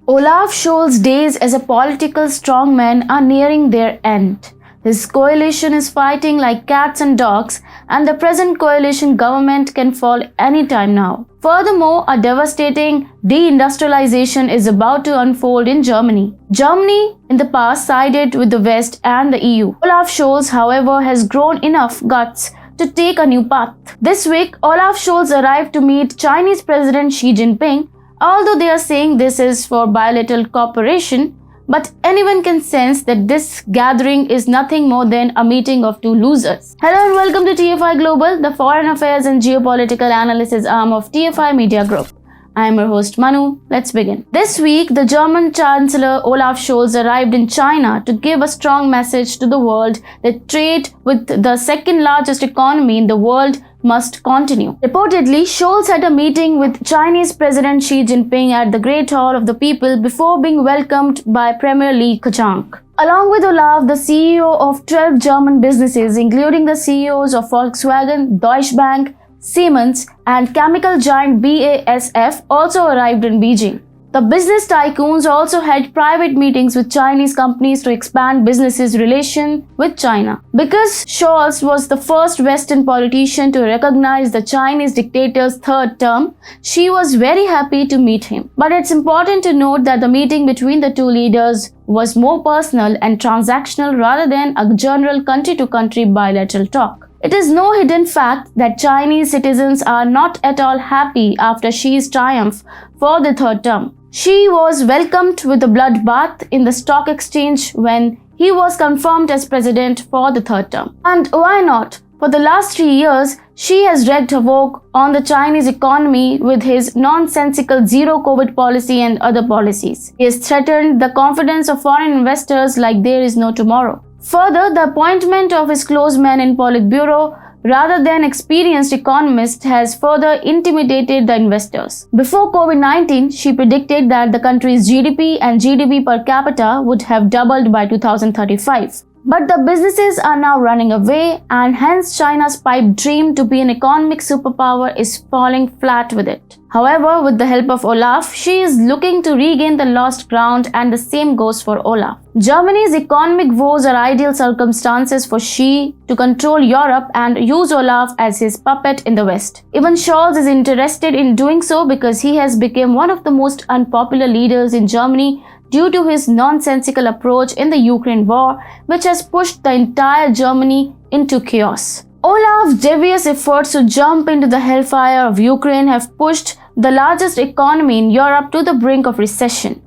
Olaf Scholz's days as a political strongman are nearing their end. His coalition is fighting like cats and dogs, and the present coalition government can fall anytime now. Furthermore, a devastating deindustrialization is about to unfold in Germany. Germany in the past sided with the West and the EU. Olaf Scholz, however, has grown enough guts to take a new path. This week, Olaf Scholz arrived to meet Chinese President Xi Jinping. Although they are saying this is for bilateral cooperation, but anyone can sense that this gathering is nothing more than a meeting of two losers. Hello and welcome to TFIGlobal, the foreign affairs and geopolitical analysis arm of TFI Media Group. I am your host Manu. Let's begin. This week, the German Chancellor Olaf Scholz arrived in China to give a strong message to the world that trade with the second largest economy in the world must continue. Reportedly, Scholz had a meeting with Chinese President Xi Jinping at the Great Hall of the People before being welcomed by Premier Li Keqiang. Along with Olaf, the CEO of 12 German businesses, including the CEOs of Volkswagen, Deutsche Bank, Siemens, and chemical giant BASF, also arrived in Beijing. The business tycoons also had private meetings with Chinese companies to expand businesses' relation with China. Because Scholz was the first Western politician to recognize the Chinese dictator's third term, she was very happy to meet him. But it's important to note that the meeting between the two leaders was more personal and transactional rather than a general country-to-country bilateral talk. It is no hidden fact that Chinese citizens are not at all happy after Xi's triumph for the third term. Xi was welcomed with a bloodbath in the stock exchange when he was confirmed as president for the third term. And why not? For the last 3 years, Xi has wreaked havoc on the Chinese economy with his nonsensical zero-COVID policy and other policies. He has threatened the confidence of foreign investors like there is no tomorrow. Further, the appointment of his close men in Politburo rather than experienced economists has further intimidated the investors. Before COVID-19, she predicted that the country's GDP and GDP per capita would have doubled by 2035. But the businesses are now running away, and hence China's pipe dream to be an economic superpower is falling flat with it. However, with the help of Olaf, she is looking to regain the lost ground, and the same goes for Olaf. Germany's economic woes are ideal circumstances for Xi to control Europe and use Olaf as his puppet in the West. Even Scholz is interested in doing so because he has become one of the most unpopular leaders in Germany due to his nonsensical approach in the Ukraine war, which has pushed the entire Germany into chaos. Olaf's devious efforts to jump into the hellfire of Ukraine have pushed the largest economy in Europe to the brink of recession.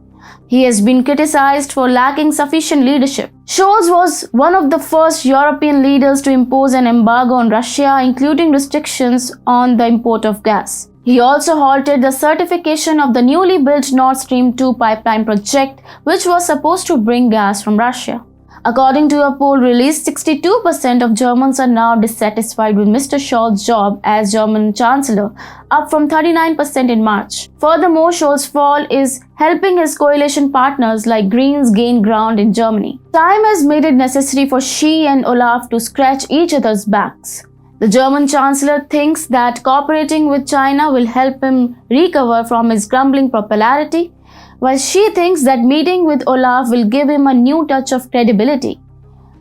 He has been criticized for lacking sufficient leadership. Scholz was one of the first European leaders to impose an embargo on Russia, including restrictions on the import of gas. He also halted the certification of the newly built Nord Stream 2 pipeline project, which was supposed to bring gas from Russia. According to a poll released, 62% of Germans are now dissatisfied with Mr. Scholz's job as German Chancellor, up from 39% in March. Furthermore, Scholz's fall is helping his coalition partners like Greens gain ground in Germany. Time has made it necessary for Xi and Olaf to scratch each other's backs. The German Chancellor thinks that cooperating with China will help him recover from his crumbling popularity, while Xi thinks that meeting with Olaf will give him a new touch of credibility.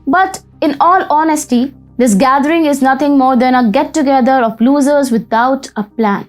But in all honesty, this gathering is nothing more than a get-together of losers without a plan.